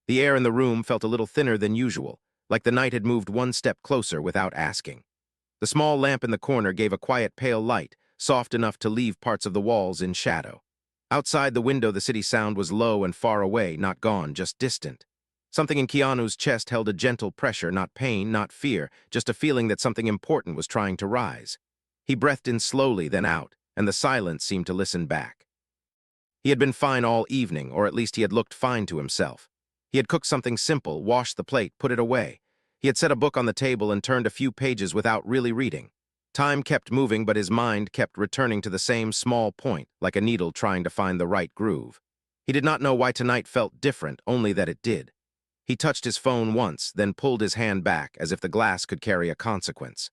The air in the room felt a little thinner than usual, like the night had moved one step closer without asking. The small lamp in the corner gave a quiet pale light, soft enough to leave parts of the walls in shadow. Outside the window, the city sound was low and far away, not gone, just distant. Something in Keanu's chest held a gentle pressure, not pain, not fear, just a feeling that something important was trying to rise. He breathed in slowly, then out, and the silence seemed to listen back. He had been fine all evening, or at least he had looked fine to himself. He had cooked something simple, washed the plate, put it away. He had set a book on the table and turned a few pages without really reading. Time kept moving, but his mind kept returning to the same small point, like a needle trying to find the right groove. He did not know why tonight felt different, only that it did. He touched his phone once, then pulled his hand back, as if the glass could carry a consequence.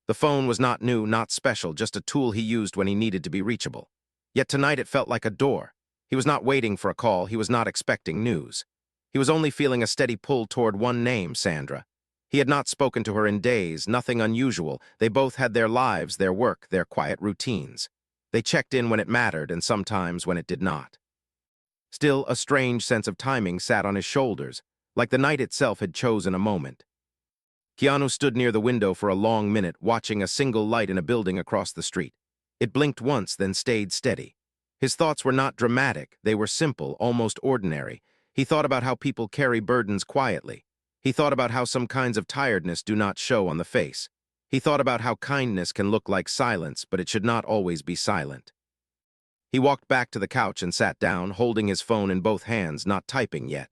The phone was not new, not special, just a tool he used when he needed to be reachable. Yet tonight it felt like a door. He was not waiting for a call, he was not expecting news. He was only feeling a steady pull toward one name, Sandra. He had not spoken to her in days, nothing unusual. They both had their lives, their work, their quiet routines. They checked in when it mattered and sometimes when it did not. Still, a strange sense of timing sat on his shoulders, like the night itself had chosen a moment. Keanu stood near the window for a long minute, watching a single light in a building across the street. It blinked once, then stayed steady. His thoughts were not dramatic, they were simple, almost ordinary. He thought about how people carry burdens quietly. He thought about how some kinds of tiredness do not show on the face. He thought about how kindness can look like silence, but it should not always be silent. He walked back to the couch and sat down, holding his phone in both hands, not typing yet.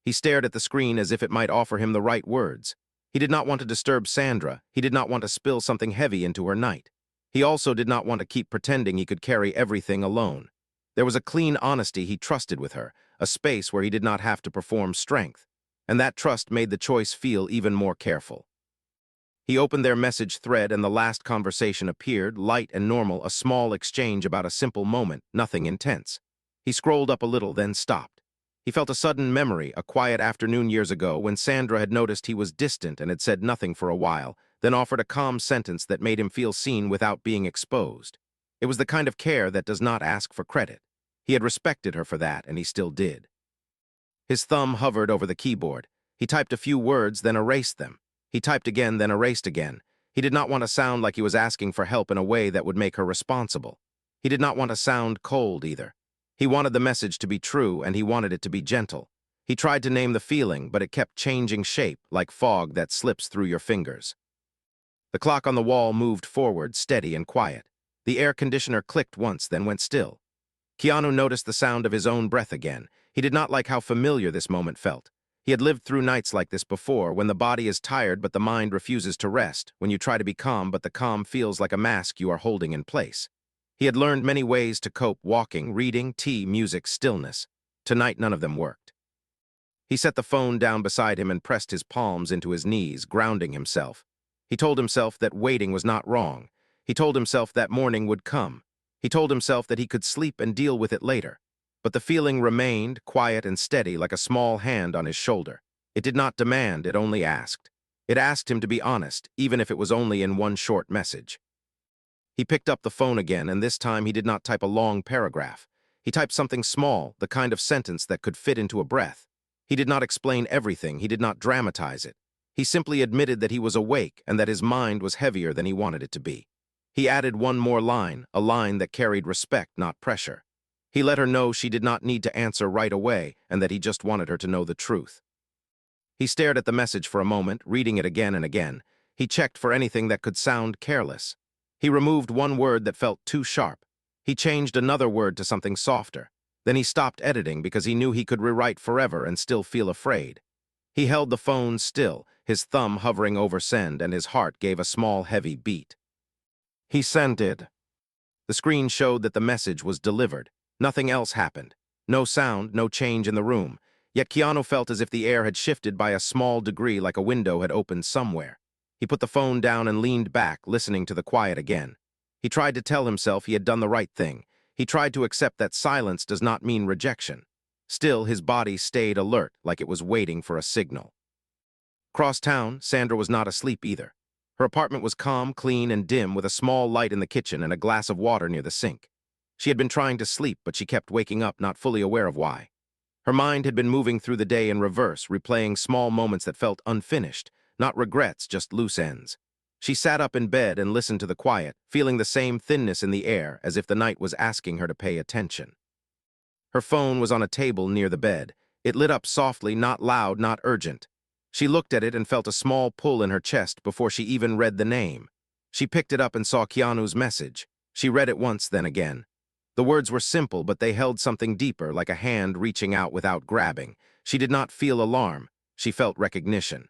He stared at the screen as if it might offer him the right words. He did not want to disturb Sandra. He did not want to spill something heavy into her night. He also did not want to keep pretending he could carry everything alone. There was a clean honesty he trusted with her, a space where he did not have to perform strength, and that trust made the choice feel even more careful. He opened their message thread and the last conversation appeared, light and normal, a small exchange about a simple moment, nothing intense. He scrolled up a little, then stopped. He felt a sudden memory, a quiet afternoon years ago when Sandra had noticed he was distant and had said nothing for a while, then offered a calm sentence that made him feel seen without being exposed. It was the kind of care that does not ask for credit. He had respected her for that, and he still did. His thumb hovered over the keyboard. He typed a few words, then erased them. He typed again, then erased again. He did not want to sound like he was asking for help in a way that would make her responsible. He did not want to sound cold either. He wanted the message to be true, and he wanted it to be gentle. He tried to name the feeling, but it kept changing shape, like fog that slips through your fingers. The clock on the wall moved forward, steady and quiet. The air conditioner clicked once, then went still. Keanu noticed the sound of his own breath again. He did not like how familiar this moment felt. He had lived through nights like this before, when the body is tired but the mind refuses to rest, when you try to be calm but the calm feels like a mask you are holding in place. He had learned many ways to cope: walking, reading, tea, music, stillness. Tonight none of them worked. He set the phone down beside him and pressed his palms into his knees, grounding himself. He told himself that waiting was not wrong. He told himself that morning would come. He told himself that he could sleep and deal with it later. But the feeling remained, quiet and steady, like a small hand on his shoulder. It did not demand, it only asked. It asked him to be honest, even if it was only in one short message. He picked up the phone again, and this time he did not type a long paragraph. He typed something small, the kind of sentence that could fit into a breath. He did not explain everything, he did not dramatize it. He simply admitted that he was awake and that his mind was heavier than he wanted it to be. He added one more line, a line that carried respect, not pressure. He let her know she did not need to answer right away and that he just wanted her to know the truth. He stared at the message for a moment, reading it again and again. He checked for anything that could sound careless. He removed one word that felt too sharp. He changed another word to something softer. Then he stopped editing because he knew he could rewrite forever and still feel afraid. He held the phone still, his thumb hovering over send, and his heart gave a small, heavy beat. He sent it. The screen showed that the message was delivered. Nothing else happened. No sound, no change in the room. Yet Keanu felt as if the air had shifted by a small degree, like a window had opened somewhere. He put the phone down and leaned back, listening to the quiet again. He tried to tell himself he had done the right thing. He tried to accept that silence does not mean rejection. Still, his body stayed alert, like it was waiting for a signal. Across town, Sandra was not asleep either. Her apartment was calm, clean, and dim, with a small light in the kitchen and a glass of water near the sink. She had been trying to sleep, but she kept waking up, not fully aware of why. Her mind had been moving through the day in reverse, replaying small moments that felt unfinished, not regrets, just loose ends. She sat up in bed and listened to the quiet, feeling the same thinness in the air as if the night was asking her to pay attention. Her phone was on a table near the bed. It lit up softly, not loud, not urgent. She looked at it and felt a small pull in her chest before she even read the name. She picked it up and saw Keanu's message. She read it once, then again. The words were simple, but they held something deeper, like a hand reaching out without grabbing. She did not feel alarm. She felt recognition.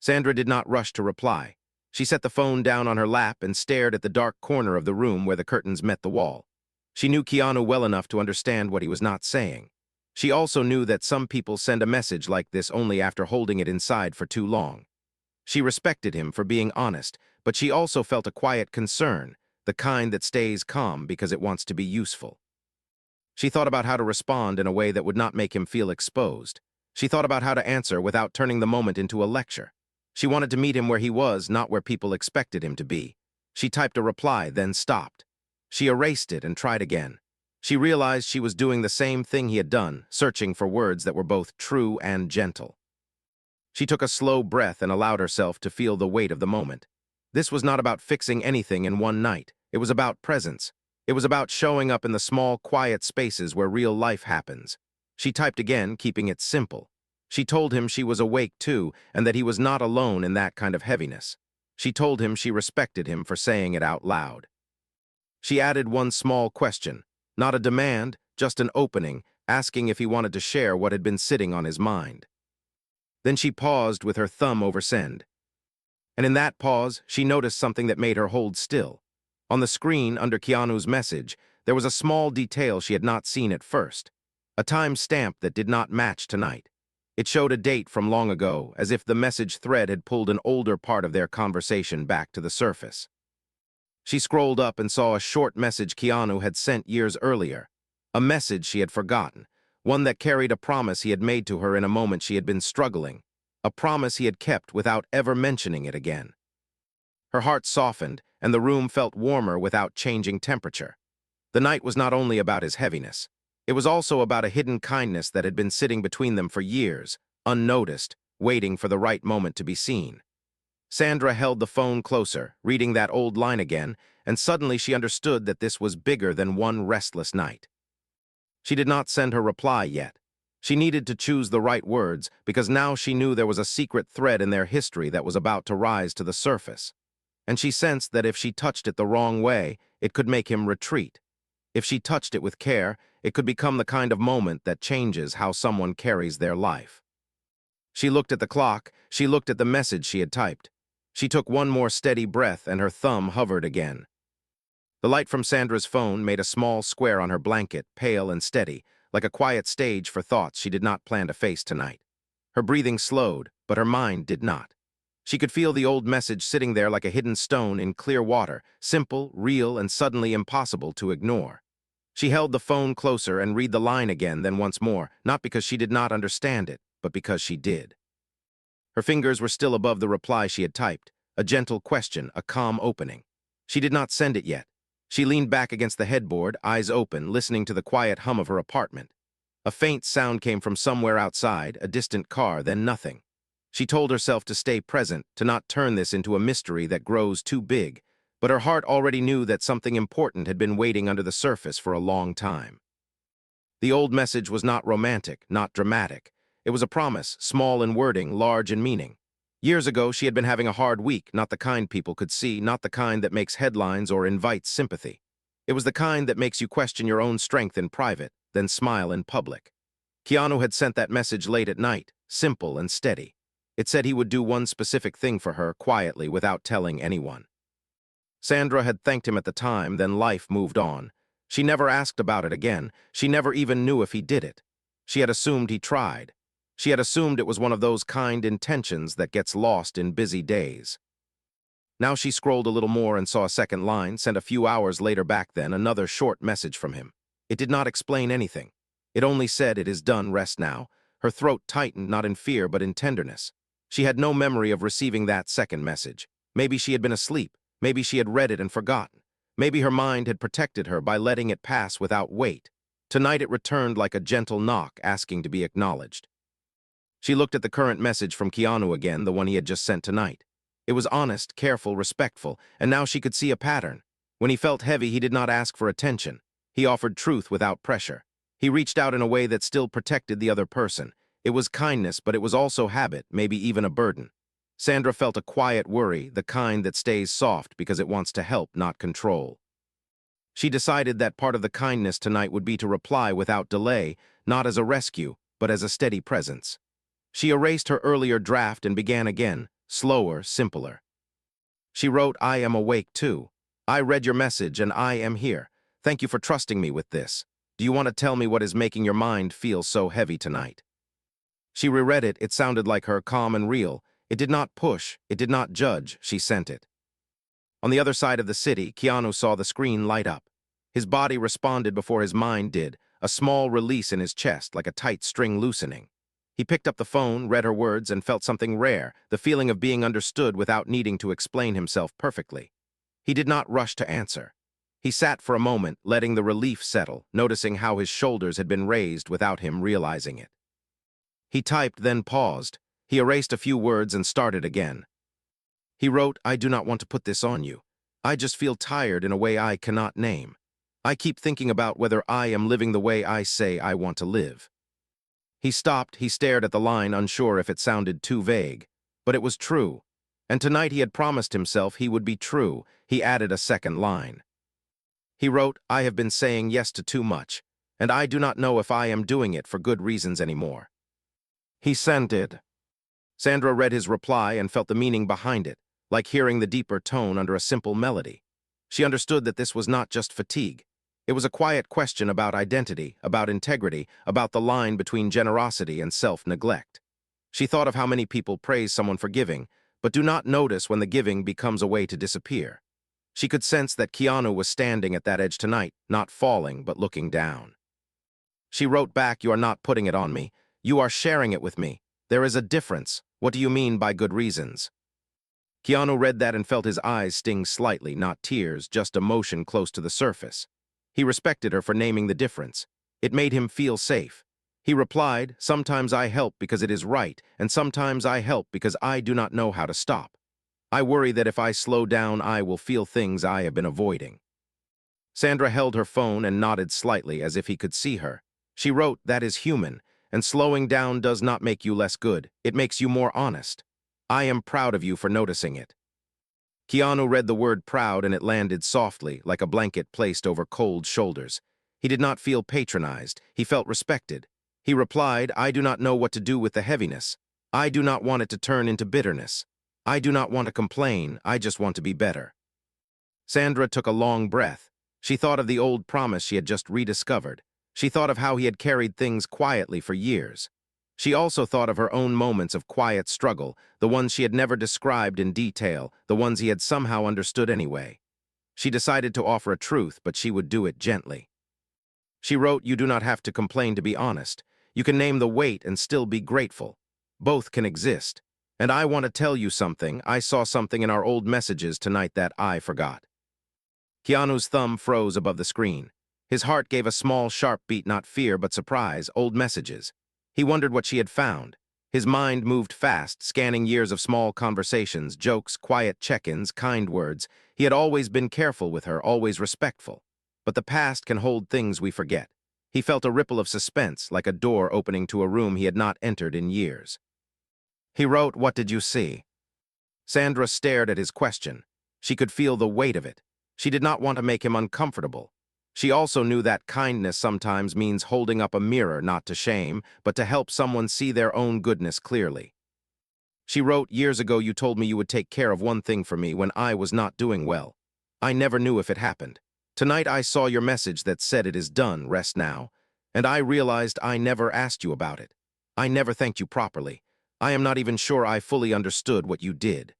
Sandra did not rush to reply. She set the phone down on her lap and stared at the dark corner of the room where the curtains met the wall. She knew Keanu well enough to understand what he was not saying. She also knew that some people send a message like this only after holding it inside for too long. She respected him for being honest, but she also felt a quiet concern, the kind that stays calm because it wants to be useful. She thought about how to respond in a way that would not make him feel exposed. She thought about how to answer without turning the moment into a lecture. She wanted to meet him where he was, not where people expected him to be. She typed a reply, then stopped. She erased it and tried again. She realized she was doing the same thing he had done, searching for words that were both true and gentle. She took a slow breath and allowed herself to feel the weight of the moment. This was not about fixing anything in one night. It was about presence. It was about showing up in the small, quiet spaces where real life happens. She typed again, keeping it simple. She told him she was awake too, and that he was not alone in that kind of heaviness. She told him she respected him for saying it out loud. She added one small question, not a demand, just an opening, asking if he wanted to share what had been sitting on his mind. Then she paused with her thumb over send. And in that pause, she noticed something that made her hold still. On the screen, under Keanu's message, there was a small detail she had not seen at first. A time stamp that did not match tonight. It showed a date from long ago, as if the message thread had pulled an older part of their conversation back to the surface. She scrolled up and saw a short message Keanu had sent years earlier. A message she had forgotten, one that carried a promise he had made to her in a moment she had been struggling, a promise he had kept without ever mentioning it again. Her heart softened, and the room felt warmer without changing temperature. The night was not only about his heaviness. It was also about a hidden kindness that had been sitting between them for years, unnoticed, waiting for the right moment to be seen. Sandra held the phone closer, reading that old line again, and suddenly she understood that this was bigger than one restless night. She did not send her reply yet. She needed to choose the right words, because now she knew there was a secret thread in their history that was about to rise to the surface. And she sensed that if she touched it the wrong way, it could make him retreat. If she touched it with care, it could become the kind of moment that changes how someone carries their life. She looked at the clock, she looked at the message she had typed. She took one more steady breath and her thumb hovered again. The light from Sandra's phone made a small square on her blanket, pale and steady, like a quiet stage for thoughts she did not plan to face tonight. Her breathing slowed, but her mind did not. She could feel the old message sitting there like a hidden stone in clear water, simple, real, and suddenly impossible to ignore. She held the phone closer and read the line again, then once more, not because she did not understand it, but because she did. Her fingers were still above the reply she had typed, a gentle question, a calm opening. She did not send it yet. She leaned back against the headboard, eyes open, listening to the quiet hum of her apartment. A faint sound came from somewhere outside, a distant car, then nothing. She told herself to stay present, to not turn this into a mystery that grows too big, but her heart already knew that something important had been waiting under the surface for a long time. The old message was not romantic, not dramatic. It was a promise, small in wording, large in meaning. Years ago, she had been having a hard week, not the kind people could see, not the kind that makes headlines or invites sympathy. It was the kind that makes you question your own strength in private, then smile in public. Keanu had sent that message late at night, simple and steady. It said he would do one specific thing for her, quietly, without telling anyone. Sandra had thanked him at the time, then life moved on. She never asked about it again. She never even knew if he did it. She had assumed he tried. She had assumed it was one of those kind intentions that gets lost in busy days. Now she scrolled a little more and saw a second line, sent a few hours later back then, another short message from him. It did not explain anything. It only said, "It is done, rest now." Her throat tightened, not in fear, but in tenderness. She had no memory of receiving that second message. Maybe she had been asleep. Maybe she had read it and forgotten. Maybe her mind had protected her by letting it pass without weight. Tonight it returned like a gentle knock asking to be acknowledged. She looked at the current message from Keanu again, the one he had just sent tonight. It was honest, careful, respectful, and now she could see a pattern. When he felt heavy, he did not ask for attention. He offered truth without pressure. He reached out in a way that still protected the other person. It was kindness, but it was also habit, maybe even a burden. Sandra felt a quiet worry, the kind that stays soft because it wants to help, not control. She decided that part of the kindness tonight would be to reply without delay, not as a rescue, but as a steady presence. She erased her earlier draft and began again, slower, simpler. She wrote, "I am awake too. I read your message and I am here. Thank you for trusting me with this. Do you want to tell me what is making your mind feel so heavy tonight?" She reread it. It sounded like her, calm and real. It did not push, it did not judge. She sent it. On the other side of the city, Keanu saw the screen light up. His body responded before his mind did, a small release in his chest, like a tight string loosening. He picked up the phone, read her words, and felt something rare, the feeling of being understood without needing to explain himself perfectly. He did not rush to answer. He sat for a moment, letting the relief settle, noticing how his shoulders had been raised without him realizing it. He typed, then paused. He erased a few words and started again. He wrote, "I do not want to put this on you. I just feel tired in a way I cannot name. I keep thinking about whether I am living the way I say I want to live." He stopped, he stared at the line, unsure if it sounded too vague. But it was true. And tonight he had promised himself he would be true. He added a second line. He wrote, "I have been saying yes to too much, and I do not know if I am doing it for good reasons anymore." He sent it. Sandra read his reply and felt the meaning behind it, like hearing the deeper tone under a simple melody. She understood that this was not just fatigue. It was a quiet question about identity, about integrity, about the line between generosity and self-neglect. She thought of how many people praise someone for giving, but do not notice when the giving becomes a way to disappear. She could sense that Keanu was standing at that edge tonight, not falling, but looking down. She wrote back, "You are not putting it on me. You are sharing it with me. There is a difference. What do you mean by good reasons?" Keanu read that and felt his eyes sting slightly, not tears, just emotion close to the surface. He respected her for naming the difference. It made him feel safe. He replied, "Sometimes I help because it is right, and sometimes I help because I do not know how to stop. I worry that if I slow down, I will feel things I have been avoiding." Sandra held her phone and nodded slightly as if he could see her. She wrote, "That is human, and slowing down does not make you less good. It makes you more honest. I am proud of you for noticing it." Keanu read the word proud and it landed softly, like a blanket placed over cold shoulders. He did not feel patronized. He felt respected. He replied, "I do not know what to do with the heaviness. I do not want it to turn into bitterness. I do not want to complain. I just want to be better." Sandra took a long breath. She thought of the old promise she had just rediscovered. She thought of how he had carried things quietly for years. She also thought of her own moments of quiet struggle, the ones she had never described in detail, the ones he had somehow understood anyway. She decided to offer a truth, but she would do it gently. She wrote, "You do not have to complain to be honest. You can name the weight and still be grateful. Both can exist. And I want to tell you something. I saw something in our old messages tonight that I forgot." Keanu's thumb froze above the screen. His heart gave a small, sharp beat, not fear, but surprise. Old messages. He wondered what she had found. His mind moved fast, scanning years of small conversations, jokes, quiet check-ins, kind words. He had always been careful with her, always respectful. But the past can hold things we forget. He felt a ripple of suspense, like a door opening to a room he had not entered in years. He wrote, "What did you see?" Sandra stared at his question. She could feel the weight of it. She did not want to make him uncomfortable. She also knew that kindness sometimes means holding up a mirror not to shame, but to help someone see their own goodness clearly. She wrote, "Years ago you told me you would take care of one thing for me when I was not doing well. I never knew if it happened. Tonight I saw your message that said it is done, rest now. And I realized I never asked you about it. I never thanked you properly. I am not even sure I fully understood what you did."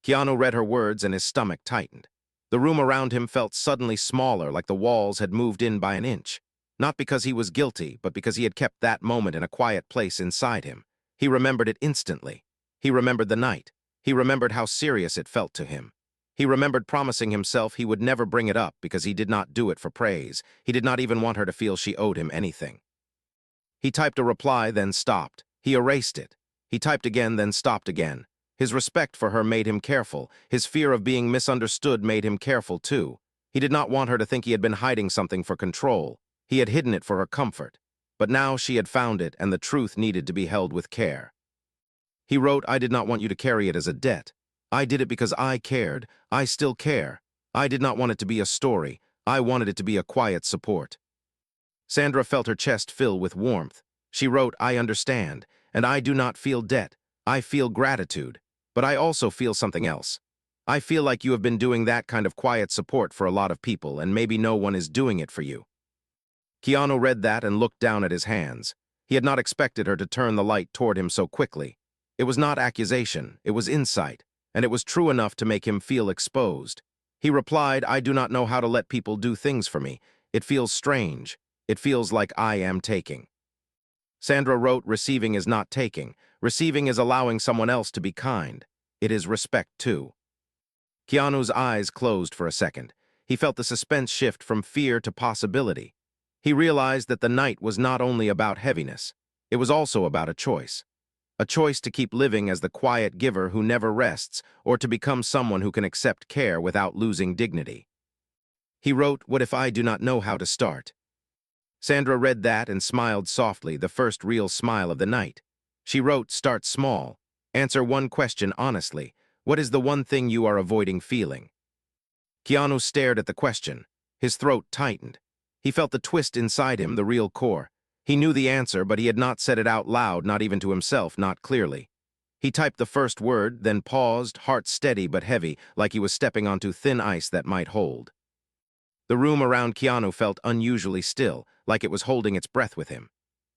Keanu read her words and his stomach tightened. The room around him felt suddenly smaller, like the walls had moved in by an inch. Not because he was guilty, but because he had kept that moment in a quiet place inside him. He remembered it instantly. He remembered the night. He remembered how serious it felt to him. He remembered promising himself he would never bring it up because he did not do it for praise. He did not even want her to feel she owed him anything. He typed a reply, then stopped. He erased it. He typed again, then stopped again. His respect for her made him careful. His fear of being misunderstood made him careful too. He did not want her to think he had been hiding something for control. He had hidden it for her comfort. But now she had found it, and the truth needed to be held with care. He wrote, I did not want you to carry it as a debt. I did it because I cared. I still care. I did not want it to be a story. I wanted it to be a quiet support. Sandra felt her chest fill with warmth. She wrote, I understand, and I do not feel debt. I feel gratitude. But I also feel something else. I feel like you have been doing that kind of quiet support for a lot of people, and maybe no one is doing it for you. Keanu read that and looked down at his hands. He had not expected her to turn the light toward him so quickly. It was not accusation, it was insight, and it was true enough to make him feel exposed. He replied, I do not know how to let people do things for me. It feels strange. It feels like I am taking. Sandra wrote, receiving is not taking. Receiving is allowing someone else to be kind. It is respect too. Keanu's eyes closed for a second. He felt the suspense shift from fear to possibility. He realized that the night was not only about heaviness. It was also about a choice. A choice to keep living as the quiet giver who never rests, or to become someone who can accept care without losing dignity. He wrote, what if I do not know how to start? Sandra read that and smiled softly, the first real smile of the night. She wrote, start small. Answer one question honestly. What is the one thing you are avoiding feeling? Keanu stared at the question. His throat tightened. He felt the twist inside him, the real core. He knew the answer, but he had not said it out loud, not even to himself, not clearly. He typed the first word, then paused, heart steady but heavy, like he was stepping onto thin ice that might hold. The room around Keanu felt unusually still, like it was holding its breath with him.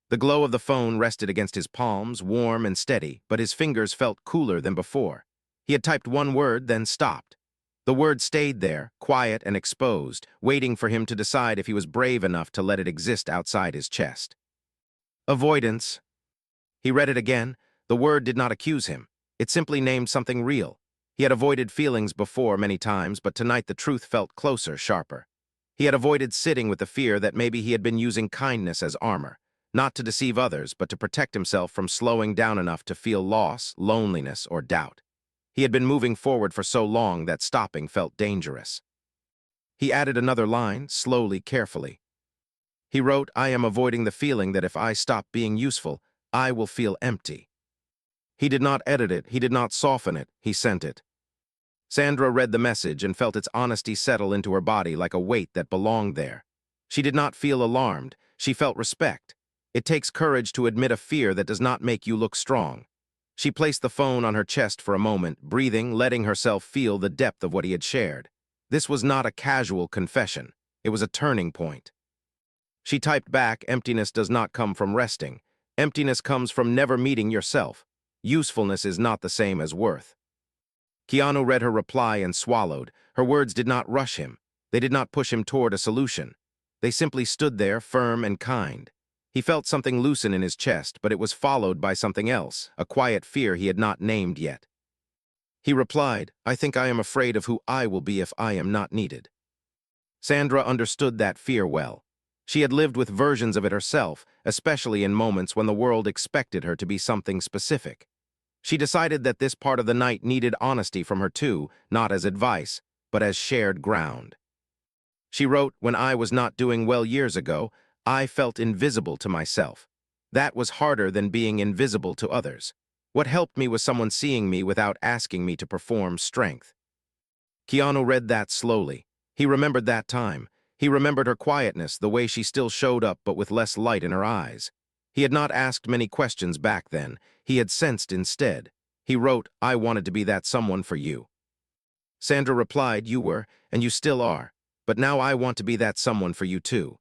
The glow of the phone rested against his palms, warm and steady, but his fingers felt cooler than before. He had typed one word, then stopped. The word stayed there, quiet and exposed, waiting for him to decide if he was brave enough to let it exist outside his chest. Avoidance. He read it again. The word did not accuse him. It simply named something real. He had avoided feelings before many times, but tonight the truth felt closer, sharper. He had avoided sitting with the fear that maybe he had been using kindness as armor, not to deceive others, but to protect himself from slowing down enough to feel loss, loneliness, or doubt. He had been moving forward for so long that stopping felt dangerous. He added another line, slowly, carefully. He wrote, I am avoiding the feeling that if I stop being useful, I will feel empty. He did not edit it, he did not soften it, he sent it. Sandra read the message and felt its honesty settle into her body like a weight that belonged there. She did not feel alarmed, she felt respect. It takes courage to admit a fear that does not make you look strong. She placed the phone on her chest for a moment, breathing, letting herself feel the depth of what he had shared. This was not a casual confession. It was a turning point. She typed back, emptiness does not come from resting. Emptiness comes from never meeting yourself. Usefulness is not the same as worth. Keanu read her reply and swallowed. Her words did not rush him. They did not push him toward a solution. They simply stood there, firm and kind. He felt something loosen in his chest, but it was followed by something else, a quiet fear he had not named yet. He replied, I think I am afraid of who I will be if I am not needed. Sandra understood that fear well. She had lived with versions of it herself, especially in moments when the world expected her to be something specific. She decided that this part of the night needed honesty from her too, not as advice, but as shared ground. She wrote, when I was not doing well years ago, I felt invisible to myself. That was harder than being invisible to others. What helped me was someone seeing me without asking me to perform strength. Keanu read that slowly. He remembered that time. He remembered her quietness, the way she still showed up but with less light in her eyes. He had not asked many questions back then. He had sensed instead. He wrote, I wanted to be that someone for you. Sandra replied, you were, and you still are. But now I want to be that someone for you too.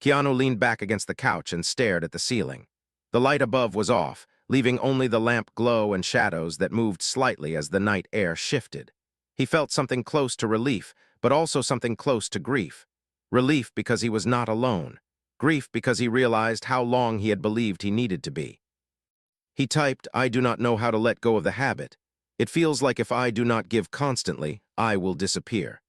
Keanu leaned back against the couch and stared at the ceiling. The light above was off, leaving only the lamp glow and shadows that moved slightly as the night air shifted. He felt something close to relief, but also something close to grief. Relief because he was not alone. Grief because he realized how long he had believed he needed to be. He typed, I do not know how to let go of the habit. It feels like if I do not give constantly, I will disappear.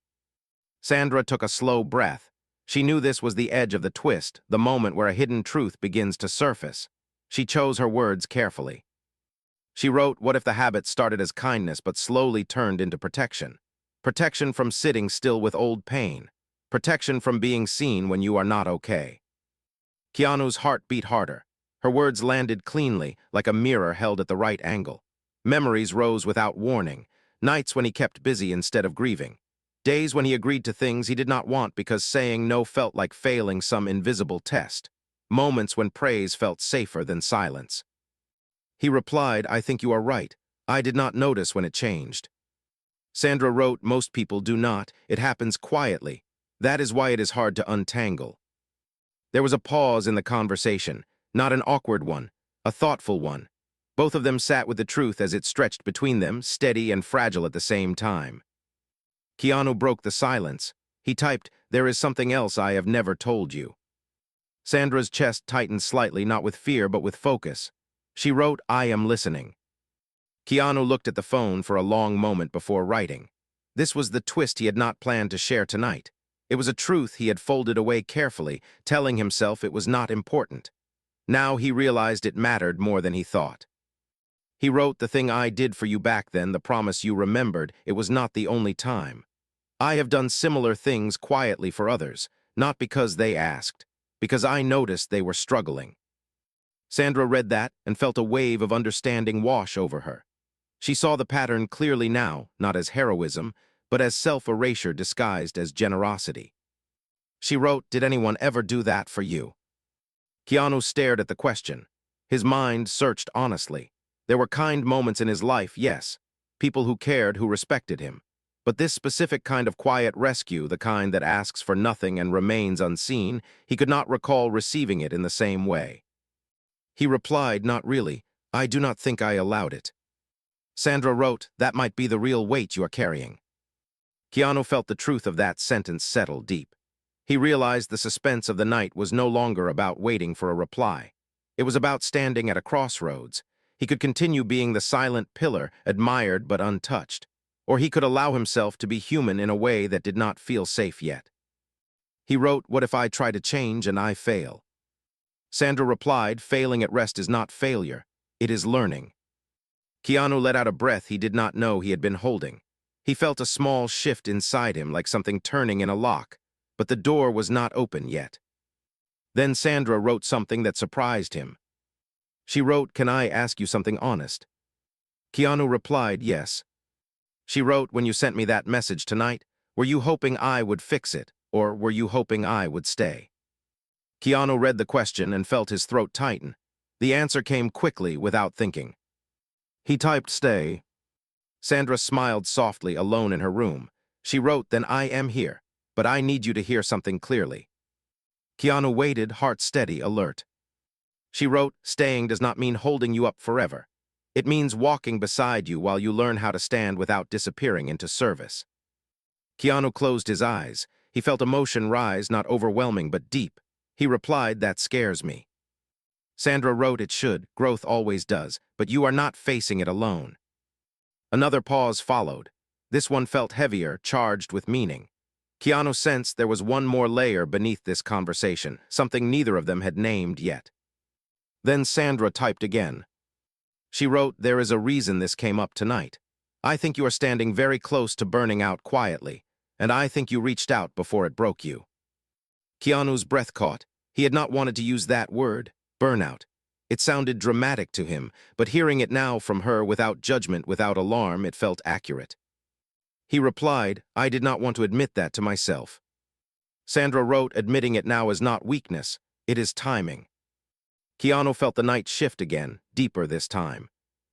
Sandra took a slow breath. She knew this was the edge of the twist, the moment where a hidden truth begins to surface. She chose her words carefully. She wrote, what if the habit started as kindness but slowly turned into protection? Protection from sitting still with old pain. Protection from being seen when you are not okay. Keanu's heart beat harder. Her words landed cleanly, like a mirror held at the right angle. Memories rose without warning. Nights when he kept busy instead of grieving. Days when he agreed to things he did not want because saying no felt like failing some invisible test. Moments when praise felt safer than silence. He replied, I think you are right. I did not notice when it changed. Sandra wrote, most people do not. It happens quietly. That is why it is hard to untangle. There was a pause in the conversation, not an awkward one, a thoughtful one. Both of them sat with the truth as it stretched between them, steady and fragile at the same time. Keanu broke the silence. He typed, there is something else I have never told you. Sandra's chest tightened slightly, not with fear but with focus. She wrote, I am listening. Keanu looked at the phone for a long moment before writing. This was the twist he had not planned to share tonight. It was a truth he had folded away carefully, telling himself it was not important. Now he realized it mattered more than he thought. He wrote, the thing I did for you back then, the promise you remembered, it was not the only time. I have done similar things quietly for others, not because they asked, because I noticed they were struggling. Sandra read that and felt a wave of understanding wash over her. She saw the pattern clearly now, not as heroism, but as self-erasure disguised as generosity. She wrote, did anyone ever do that for you? Keanu stared at the question. His mind searched honestly. There were kind moments in his life, yes, people who cared, who respected him. But this specific kind of quiet rescue, the kind that asks for nothing and remains unseen, he could not recall receiving it in the same way. He replied, not really. I do not think I allowed it. Sandra wrote, that might be the real weight you are carrying. Keanu felt the truth of that sentence settle deep. He realized the suspense of the night was no longer about waiting for a reply. It was about standing at a crossroads. He could continue being the silent pillar, admired but untouched. Or he could allow himself to be human in a way that did not feel safe yet. He wrote, what if I try to change and I fail? Sandra replied, failing at rest is not failure, it is learning. Keanu let out a breath he did not know he had been holding. He felt a small shift inside him, like something turning in a lock, but the door was not open yet. Then Sandra wrote something that surprised him. She wrote, can I ask you something honest? Keanu replied, yes. She wrote, when you sent me that message tonight, were you hoping I would fix it, or were you hoping I would stay? Keanu read the question and felt his throat tighten. The answer came quickly, without thinking. He typed, stay. Sandra smiled softly, alone in her room. She wrote, then I am here, but I need you to hear something clearly. Keanu waited, heart steady, alert. She wrote, staying does not mean holding you up forever. It means walking beside you while you learn how to stand without disappearing into service. Keanu closed his eyes. He felt emotion rise, not overwhelming but deep. He replied, that scares me. Sandra wrote, it should, growth always does, but you are not facing it alone. Another pause followed. This one felt heavier, charged with meaning. Keanu sensed there was one more layer beneath this conversation, something neither of them had named yet. Then Sandra typed again. She wrote, there is a reason this came up tonight. I think you are standing very close to burning out quietly, and I think you reached out before it broke you. Keanu's breath caught. He had not wanted to use that word, burnout. It sounded dramatic to him, but hearing it now from her without judgment, without alarm, it felt accurate. He replied, I did not want to admit that to myself. Sandra wrote, admitting it now is not weakness, it is timing. Keanu felt the night shift again, deeper this time.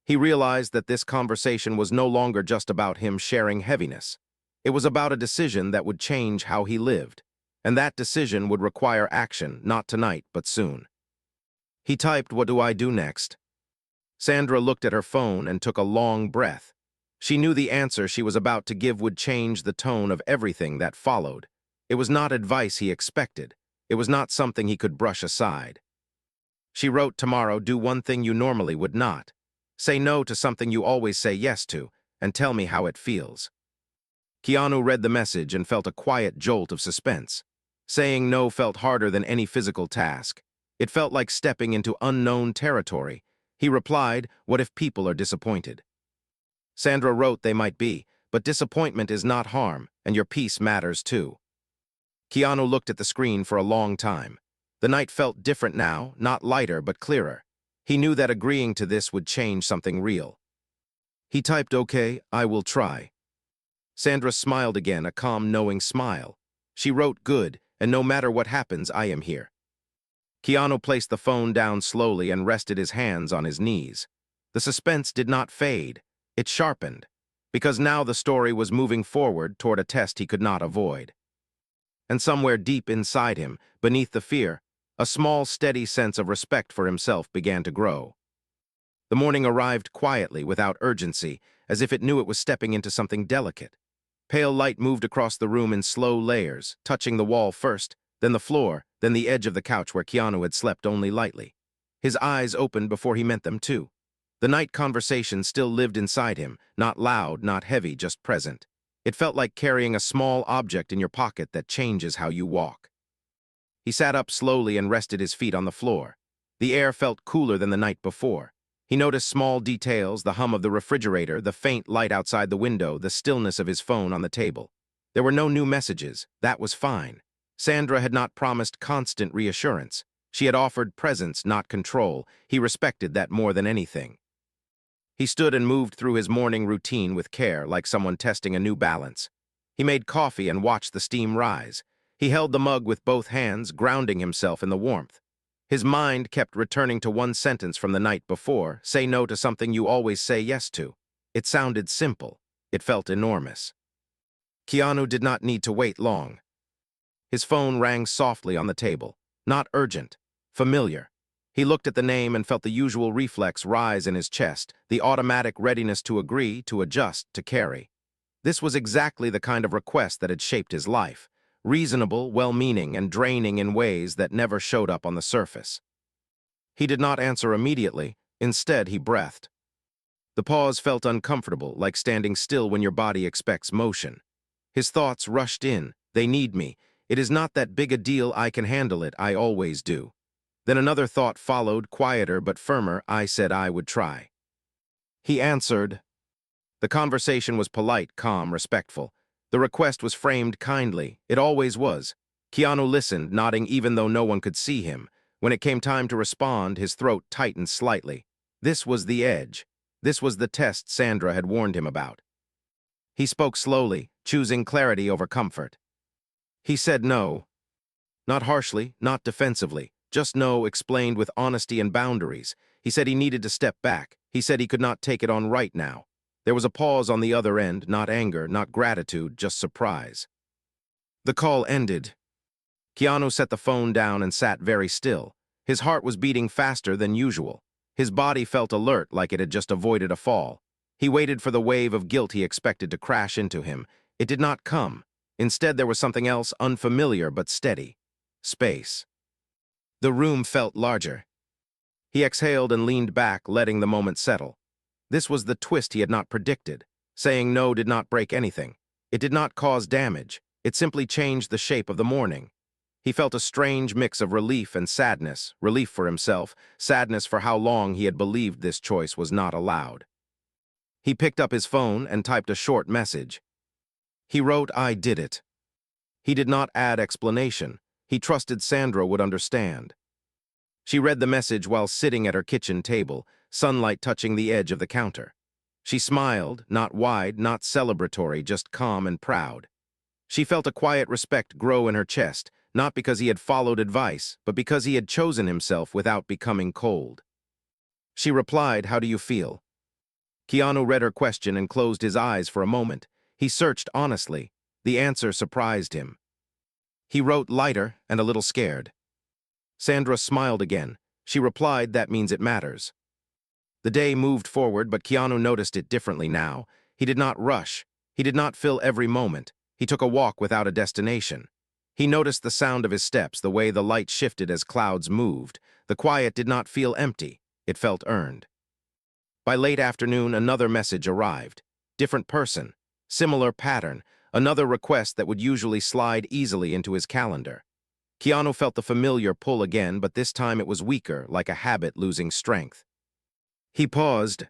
He realized that this conversation was no longer just about him sharing heaviness. It was about a decision that would change how he lived. And that decision would require action, not tonight, but soon. He typed, what do I do next? Sandra looked at her phone and took a long breath. She knew the answer she was about to give would change the tone of everything that followed. It was not advice he expected. It was not something he could brush aside. She wrote, tomorrow, do one thing you normally would not. Say no to something you always say yes to. and tell me how it feels." Keanu read the message and felt a quiet jolt of suspense. Saying no felt harder than any physical task. It felt like stepping into unknown territory. He replied, "What if people are disappointed?" Sandra wrote they might be, but disappointment is not harm, and your peace matters too. Keanu looked at the screen for a long time. The night felt different now, not lighter but clearer. He knew that agreeing to this would change something real. He typed, "Okay, I will try." Sandra smiled again, a calm, knowing smile. She wrote, "Good, and no matter what happens, I am here." Keanu placed the phone down slowly and rested his hands on his knees. The suspense did not fade. It sharpened, because now the story was moving forward toward a test he could not avoid. And somewhere deep inside him, beneath the fear, a small, steady sense of respect for himself began to grow. The morning arrived quietly, without urgency, as if it knew it was stepping into something delicate. Pale light moved across the room in slow layers, touching the wall first, then the floor, then the edge of the couch where Keanu had slept only lightly. His eyes opened before he meant them to. The night conversation still lived inside him, not loud, not heavy, just present. It felt like carrying a small object in your pocket that changes how you walk. He sat up slowly and rested his feet on the floor. The air felt cooler than the night before. He noticed small details, the hum of the refrigerator, the faint light outside the window, the stillness of his phone on the table. There were no new messages. That was fine. Sandra had not promised constant reassurance. She had offered presence, not control. He respected that more than anything. He stood and moved through his morning routine with care, like someone testing a new balance. He made coffee and watched the steam rise. He held the mug with both hands, grounding himself in the warmth. His mind kept returning to one sentence from the night before: "Say no to something you always say yes to." It sounded simple. It felt enormous. Keanu did not need to wait long. His phone rang softly on the table. Not urgent, familiar. He looked at the name and felt the usual reflex rise in his chest, the automatic readiness to agree, to adjust, to carry. This was exactly the kind of request that had shaped his life. Reasonable, well-meaning, and draining in ways that never showed up on the surface. He did not answer immediately. Instead, he breathed. The pause felt uncomfortable, like standing still when your body expects motion. His thoughts rushed in. "They need me. It is not that big a deal. I can handle it. I always do." Then another thought followed, quieter but firmer. "I said I would try." He answered. The conversation was polite, calm, respectful. The request was framed kindly. It always was. Keanu listened, nodding even though no one could see him. When it came time to respond, his throat tightened slightly. This was the edge. This was the test Sandra had warned him about. He spoke slowly, choosing clarity over comfort. He said no. Not harshly, not defensively. Just no, explained with honesty and boundaries. He said he needed to step back. He said he could not take it on right now. There was a pause on the other end, not anger, not gratitude, just surprise. The call ended. Keanu set the phone down and sat very still. His heart was beating faster than usual. His body felt alert, like it had just avoided a fall. He waited for the wave of guilt he expected to crash into him. It did not come. Instead, there was something else, unfamiliar but steady. Space. The room felt larger. He exhaled and leaned back, letting the moment settle. This was the twist he had not predicted. Saying no did not break anything. It did not cause damage. It simply changed the shape of the morning. He felt a strange mix of relief and sadness, relief for himself, sadness for how long he had believed this choice was not allowed. He picked up his phone and typed a short message. He wrote, "I did it." He did not add explanation. He trusted Sandra would understand. She read the message while sitting at her kitchen table, sunlight touching the edge of the counter. She smiled, not wide, not celebratory, just calm and proud. She felt a quiet respect grow in her chest, not because he had followed advice, but because he had chosen himself without becoming cold. She replied, "How do you feel?" Keanu read her question and closed his eyes for a moment. He searched honestly. The answer surprised him. He wrote, "Lighter and a little scared." Sandra smiled again. She replied, "That means it matters." The day moved forward, but Keanu noticed it differently now. He did not rush. He did not fill every moment. He took a walk without a destination. He noticed the sound of his steps, the way the light shifted as clouds moved. The quiet did not feel empty. It felt earned. By late afternoon, another message arrived. different person, similar pattern, another request that would usually slide easily into his calendar. Keanu felt the familiar pull again, but this time it was weaker, like a habit losing strength. He paused.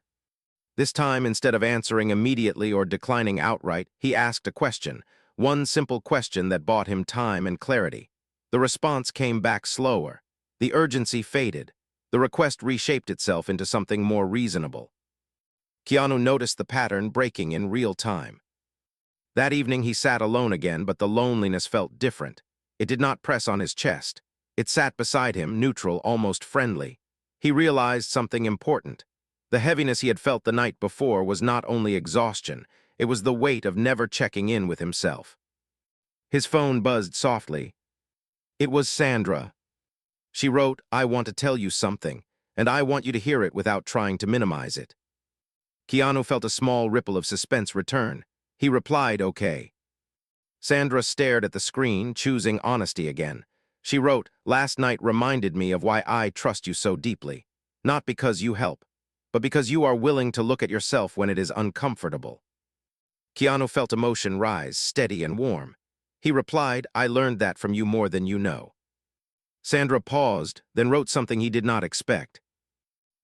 This time, instead of answering immediately or declining outright, he asked a question, one simple question that bought him time and clarity. The response came back slower. The urgency faded. The request reshaped itself into something more reasonable. Keanu noticed the pattern breaking in real time. That evening he sat alone again, but the loneliness felt different. It did not press on his chest. It sat beside him, neutral, almost friendly. He realized something important. The heaviness he had felt the night before was not only exhaustion, it was the weight of never checking in with himself. His phone buzzed softly. It was Sandra. She wrote, "I want to tell you something, and I want you to hear it without trying to minimize it." Keanu felt a small ripple of suspense return. He replied, "Okay." Sandra stared at the screen, choosing honesty again. She wrote, "Last night reminded me of why I trust you so deeply. Not because you help, but because you are willing to look at yourself when it is uncomfortable." Keanu felt emotion rise, steady and warm. He replied, "I learned that from you more than you know." Sandra paused, then wrote something he did not expect.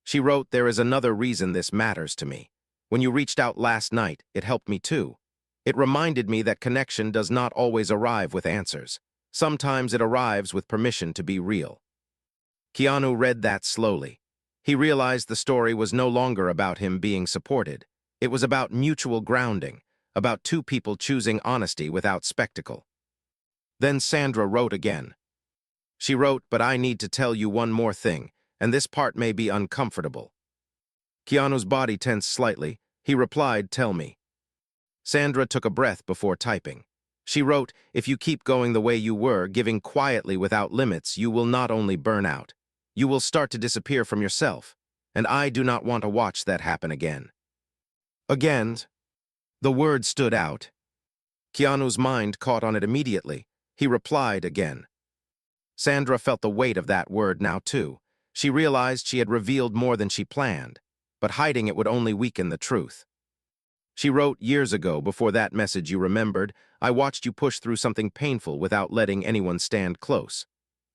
She wrote, "There is another reason this matters to me. When you reached out last night, it helped me too. It reminded me that connection does not always arrive with answers. Sometimes it arrives with permission to be real." Keanu read that slowly. He realized the story was no longer about him being supported. It was about mutual grounding, about two people choosing honesty without spectacle. Then Sandra wrote again. She wrote, "But I need to tell you one more thing, and this part may be uncomfortable." Keanu's body tensed slightly. He replied, "Tell me." Sandra took a breath before typing. She wrote, "If you keep going the way you were, giving quietly without limits, you will not only burn out, you will start to disappear from yourself, and I do not want to watch that happen again." Again, the word stood out. Keanu's mind caught on it immediately. He replied again. Sandra felt the weight of that word now too. She realized she had revealed more than she planned, but hiding it would only weaken the truth. She wrote, "Years ago, before that message you remembered, I watched you push through something painful without letting anyone stand close.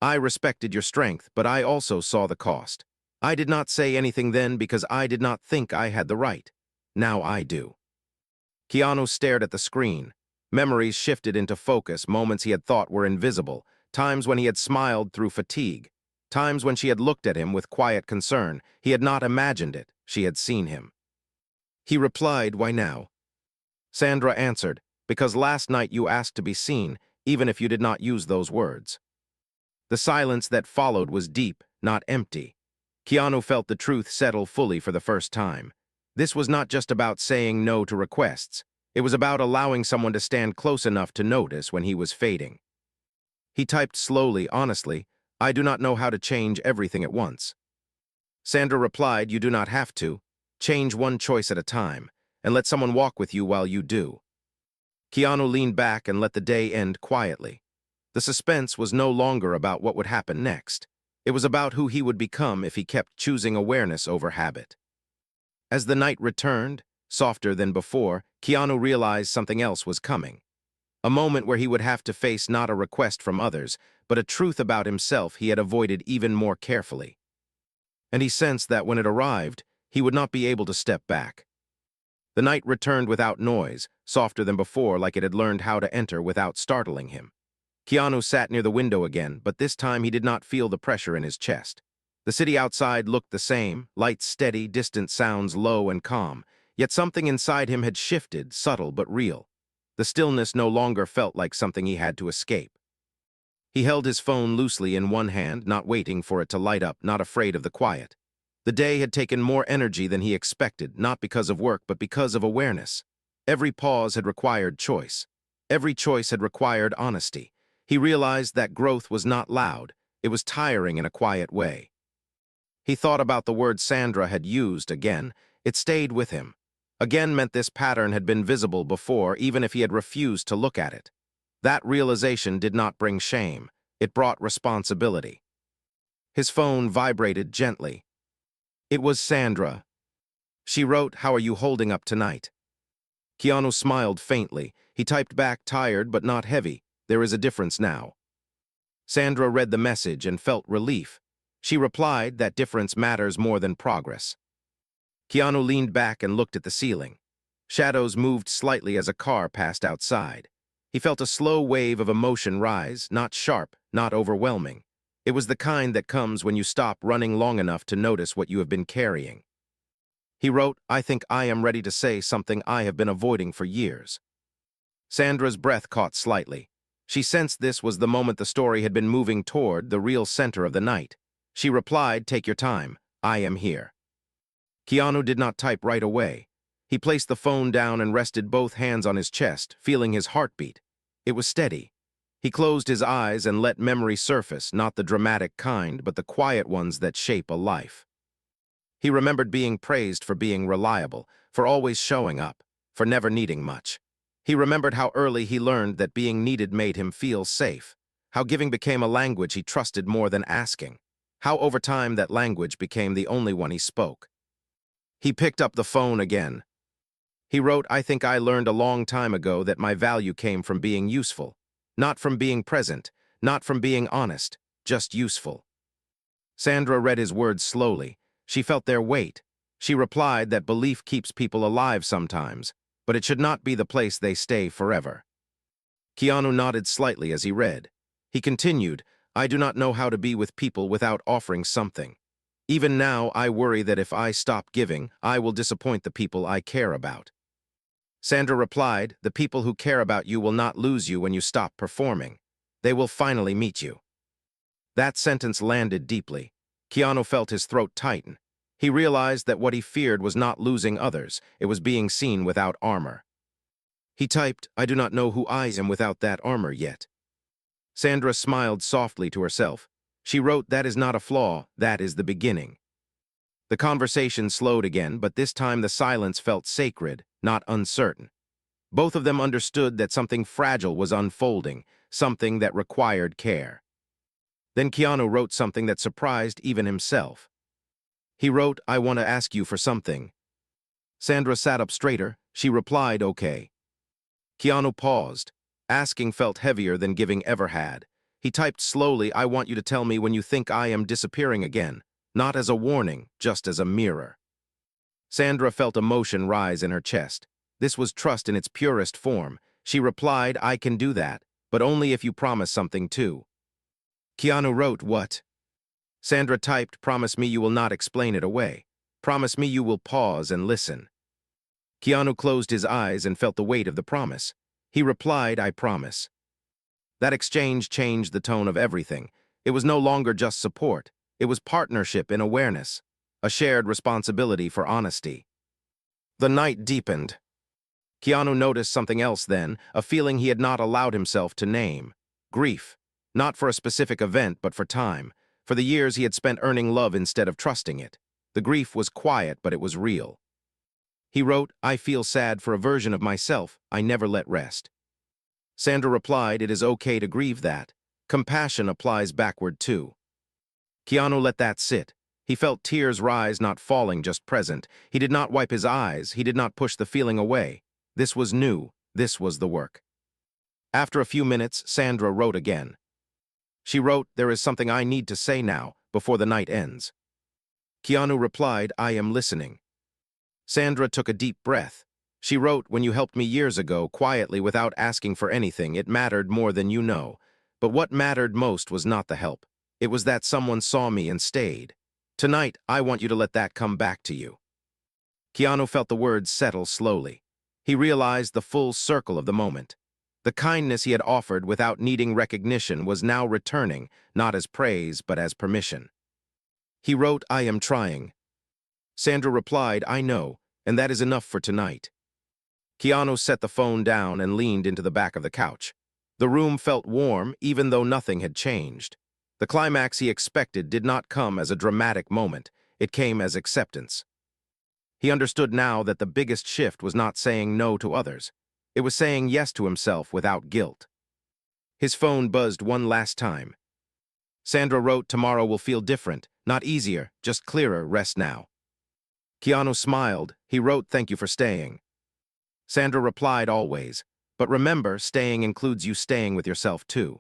I respected your strength, but I also saw the cost. I did not say anything then because I did not think I had the right. Now I do." Keanu stared at the screen. Memories shifted into focus, moments he had thought were invisible, times when he had smiled through fatigue, times when she had looked at him with quiet concern. He had not imagined it, she had seen him. He replied, "Why now?" Sandra answered, "Because last night you asked to be seen, even if you did not use those words." The silence that followed was deep, not empty. Keanu felt the truth settle fully for the first time. This was not just about saying no to requests. It was about allowing someone to stand close enough to notice when he was fading. He typed slowly, honestly, "I do not know how to change everything at once." Sandra replied, "You do not have to. Change one choice at a time, and let someone walk with you while you do." Keanu leaned back and let the day end quietly. The suspense was no longer about what would happen next. It was about who he would become if he kept choosing awareness over habit. As the night returned, softer than before, Keanu realized something else was coming. A moment where he would have to face not a request from others, but a truth about himself he had avoided even more carefully. And he sensed that when it arrived, he would not be able to step back. The night returned without noise, softer than before, like it had learned how to enter without startling him. Keanu sat near the window again, but this time he did not feel the pressure in his chest. The city outside looked the same, lights steady, distant sounds low and calm, yet something inside him had shifted, subtle but real. The stillness no longer felt like something he had to escape. He held his phone loosely in one hand, not waiting for it to light up, not afraid of the quiet. The day had taken more energy than he expected, not because of work, but because of awareness. Every pause had required choice. Every choice had required honesty. He realized that growth was not loud. It was tiring in a quiet way. He thought about the word Sandra had used again. It stayed with him. Again meant this pattern had been visible before, even if he had refused to look at it. That realization did not bring shame. It brought responsibility. His phone vibrated gently. It was Sandra. She wrote, "How are you holding up tonight?" Keanu smiled faintly. He typed back, tired but not heavy. There is a difference now. Sandra read the message and felt relief. She replied that difference matters more than progress. Keanu leaned back and looked at the ceiling. Shadows moved slightly as a car passed outside. He felt a slow wave of emotion rise, not sharp, not overwhelming. It was the kind that comes when you stop running long enough to notice what you have been carrying. He wrote, I think I am ready to say something I have been avoiding for years. Sandra's breath caught slightly. She sensed this was the moment the story had been moving toward the real center of the night. She replied, take your time. I am here. Keanu did not type right away. He placed the phone down and rested both hands on his chest, feeling his heartbeat. It was steady. He closed his eyes and let memory surface, not the dramatic kind, but the quiet ones that shape a life. He remembered being praised for being reliable, for always showing up, for never needing much. He remembered how early he learned that being needed made him feel safe, how giving became a language he trusted more than asking, how over time that language became the only one he spoke. He picked up the phone again. He wrote, I think I learned a long time ago that my value came from being useful, not from being present, not from being honest, just useful. Sandra read his words slowly. She felt their weight. She replied that belief keeps people alive sometimes, but it should not be the place they stay forever. Keanu nodded slightly as he read. He continued, I do not know how to be with people without offering something. Even now, I worry that if I stop giving, I will disappoint the people I care about. Sandra replied, the people who care about you will not lose you when you stop performing. They will finally meet you. That sentence landed deeply. Keanu felt his throat tighten. He realized that what he feared was not losing others, it was being seen without armor. He typed, I do not know who I am without that armor yet. Sandra smiled softly to herself. She wrote, that is not a flaw, that is the beginning. The conversation slowed again, but this time the silence felt sacred, not uncertain. Both of them understood that something fragile was unfolding, something that required care. Then Keanu wrote something that surprised even himself. He wrote, I want to ask you for something. Sandra sat up straighter. She replied, okay. Keanu paused. Asking felt heavier than giving ever had. He typed slowly, I want you to tell me when you think I am disappearing again, not as a warning, just as a mirror. Sandra felt emotion rise in her chest. This was trust in its purest form. She replied, I can do that, but only if you promise something too. Keanu wrote, what? Sandra typed, promise me you will not explain it away. Promise me you will pause and listen. Keanu closed his eyes and felt the weight of the promise. He replied, I promise. That exchange changed the tone of everything. It was no longer just support. It was partnership in awareness, a shared responsibility for honesty. The night deepened. Keanu noticed something else then, a feeling he had not allowed himself to name. Grief. Not for a specific event, but for time. For the years he had spent earning love instead of trusting it. The grief was quiet, but it was real. He wrote, I feel sad for a version of myself I never let rest. Sandra replied, it is okay to grieve that. Compassion applies backward too. Keanu let that sit. He felt tears rise, not falling, just present. He did not wipe his eyes. He did not push the feeling away. This was new. This was the work. After a few minutes, Sandra wrote again. She wrote, there is something I need to say now, before the night ends. Keanu replied, I am listening. Sandra took a deep breath. She wrote, when you helped me years ago, quietly without asking for anything, it mattered more than you know. But what mattered most was not the help. It was that someone saw me and stayed. Tonight, I want you to let that come back to you. Keanu felt the words settle slowly. He realized the full circle of the moment. The kindness he had offered without needing recognition was now returning, not as praise, but as permission. He wrote, I am trying. Sandra replied, I know, and that is enough for tonight. Keanu set the phone down and leaned into the back of the couch. The room felt warm, even though nothing had changed. The climax he expected did not come as a dramatic moment. It came as acceptance. He understood now that the biggest shift was not saying no to others. It was saying yes to himself without guilt. His phone buzzed one last time. Sandra wrote, tomorrow will feel different, not easier, just clearer, rest now. Keanu smiled. He wrote, thank you for staying. Sandra replied always, but remember, staying includes you staying with yourself too.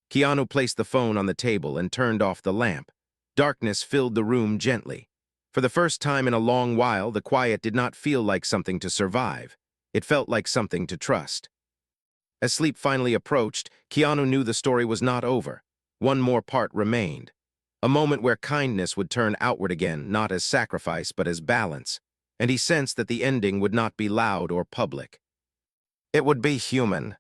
Keanu placed the phone on the table and turned off the lamp. Darkness filled the room gently. For the first time in a long while, the quiet did not feel like something to survive. It felt like something to trust. As sleep finally approached, Keanu knew the story was not over. One more part remained. A moment where kindness would turn outward again, not as sacrifice, but as balance. And he sensed that the ending would not be loud or public. It would be human.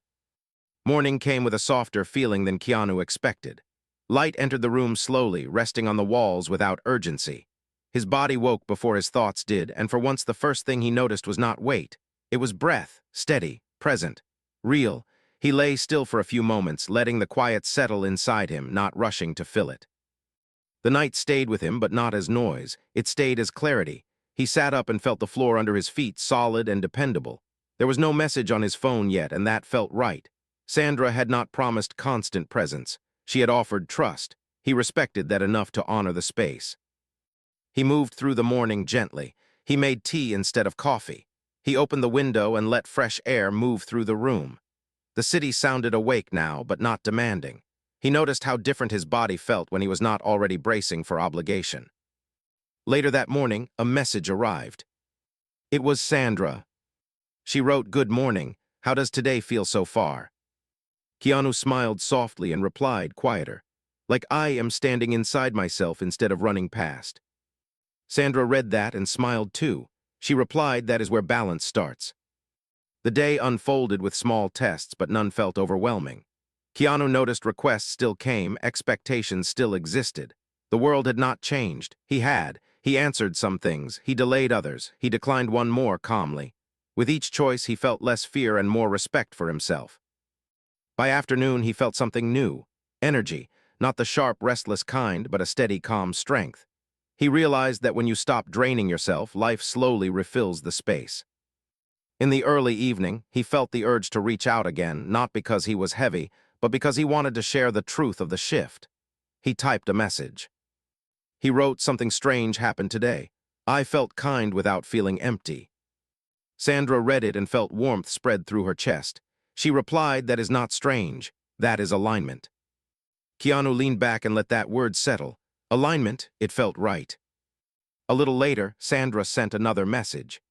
Morning came with a softer feeling than Keanu expected. Light entered the room slowly, resting on the walls without urgency. His body woke before his thoughts did, and for once the first thing he noticed was not weight. It was breath, steady, present, real. He lay still for a few moments, letting the quiet settle inside him, not rushing to fill it. The night stayed with him, but not as noise. It stayed as clarity. He sat up and felt the floor under his feet solid and dependable. There was no message on his phone yet, and that felt right. Sandra had not promised constant presence. She had offered trust. He respected that enough to honor the space. He moved through the morning gently. He made tea instead of coffee. He opened the window and let fresh air move through the room. The city sounded awake now, but not demanding. He noticed how different his body felt when he was not already bracing for obligation. Later that morning, a message arrived. It was Sandra. She wrote, "Good morning. How does today feel so far?" Keanu smiled softly and replied, quieter, "Like I am standing inside myself instead of running past." Sandra read that and smiled too. She replied, "That is where balance starts." The day unfolded with small tests, but none felt overwhelming. Keanu noticed requests still came, expectations still existed. The world had not changed. He had. He answered some things. He delayed others. He declined one more calmly. With each choice, he felt less fear and more respect for himself. By afternoon, he felt something new. Energy, not the sharp, restless kind, but a steady, calm strength. He realized that when you stop draining yourself, life slowly refills the space. In the early evening, he felt the urge to reach out again, not because he was heavy, but because he wanted to share the truth of the shift. He typed a message. He wrote, "Something strange happened today. I felt kind without feeling empty." Sandra read it and felt warmth spread through her chest. She replied, "That is not strange. That is alignment." Keanu leaned back and let that word settle. Alignment, it felt right. A little later, Sandra sent another message.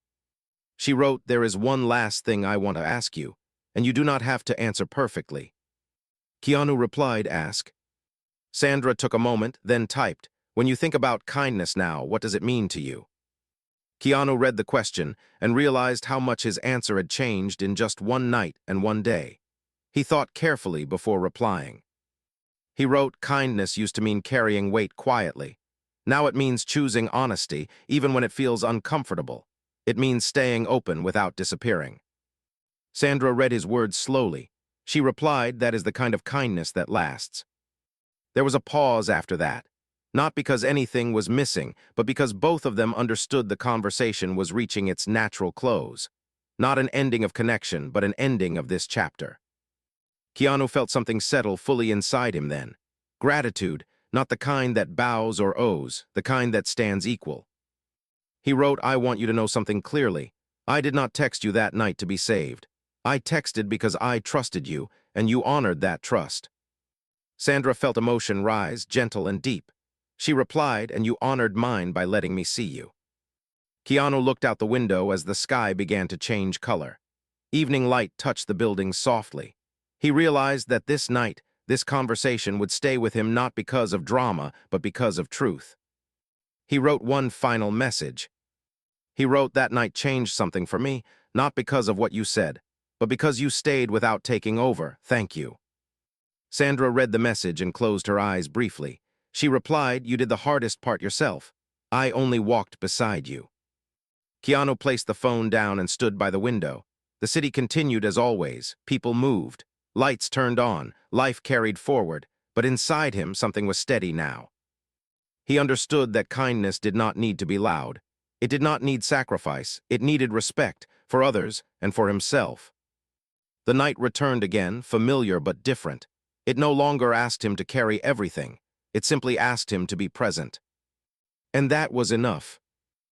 She wrote, "There is one last thing I want to ask you, and you do not have to answer perfectly." Keanu replied, "Ask." Sandra took a moment, then typed, "When you think about kindness now, what does it mean to you?" Keanu read the question and realized how much his answer had changed in just one night and one day. He thought carefully before replying. He wrote, "Kindness used to mean carrying weight quietly. Now it means choosing honesty, even when it feels uncomfortable. It means staying open without disappearing." Sandra read his words slowly. She replied, "That is the kind of kindness that lasts." There was a pause after that. Not because anything was missing, but because both of them understood the conversation was reaching its natural close. Not an ending of connection, but an ending of this chapter. Keanu felt something settle fully inside him then. Gratitude, not the kind that bows or owes, the kind that stands equal. He wrote, "I want you to know something clearly. I did not text you that night to be saved. I texted because I trusted you, and you honored that trust." Sandra felt emotion rise, gentle and deep. She replied, "And you honored mine by letting me see you." Keanu looked out the window as the sky began to change color. Evening light touched the buildings softly. He realized that this night, this conversation would stay with him not because of drama, but because of truth. He wrote one final message. He wrote, "That night changed something for me, not because of what you said, but because you stayed without taking over. Thank you." Sandra read the message and closed her eyes briefly. She replied, "You did the hardest part yourself. I only walked beside you." Keanu placed the phone down and stood by the window. The city continued as always. People moved. Lights turned on. Life carried forward. But inside him, something was steady now. He understood that kindness did not need to be loud. It did not need sacrifice. It needed respect for others and for himself. The night returned again, familiar but different. It no longer asked him to carry everything. It simply asked him to be present. And that was enough.